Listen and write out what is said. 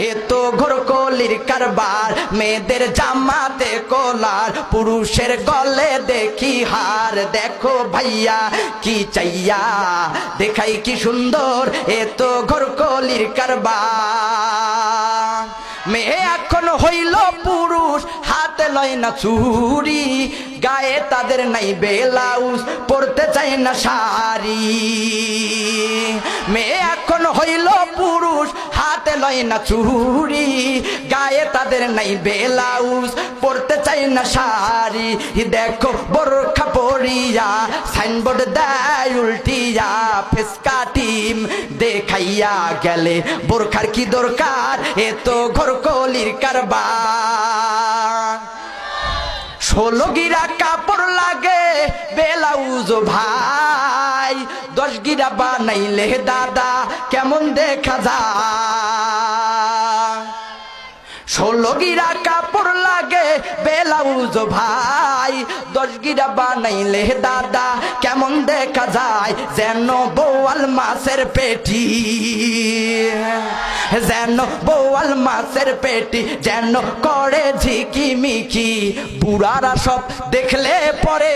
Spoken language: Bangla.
এ তো ঘোরকলির কারবার, মেয়েদের জামাতে কলার, পুরুষের গলে দেখি হার। দেখো ভাইয়া কি চাইয়া দেখাই কি সুন্দর, এ তো ঘোরকলির কারবার। মেয়ে এখন হইল পুরুষ, হাতে লয় না চুরি, গায়ে তাদের নাই ব্লাউজ, পরতে চায় না শাড়ি। মেয়ে এখন হইল পুরুষ, হাতে লয় না চুরি, গায়ে তাদের নাই ব্লাউজ, পরতে চায় না শাড়ি। দেখো বোরখা পরিয়া সাইনবোর্ড দেয় উল্টিয়া, ফেসকা টিম দেখাইয়া গেলে বোরখার কি দরকার, এ তো ঘোরকলির কারবার। 16 গিরা কাপড় লাগে ব্লাউজ ভাই, 10 গিরা বানাইলে দাদা কেমন দেখা যায়। 16 গিরা কাপড় লাগে ব্লাউজ ভাই, 10 গিরা বানাইলে দাদা কেমন দেখা যায়। যেন বোয়াল মাছের পেটি, যেন বোয়াল মাছের পেটি, যেন করে ঝিকিমিকি, বুড়ারা সব দেখলে পরে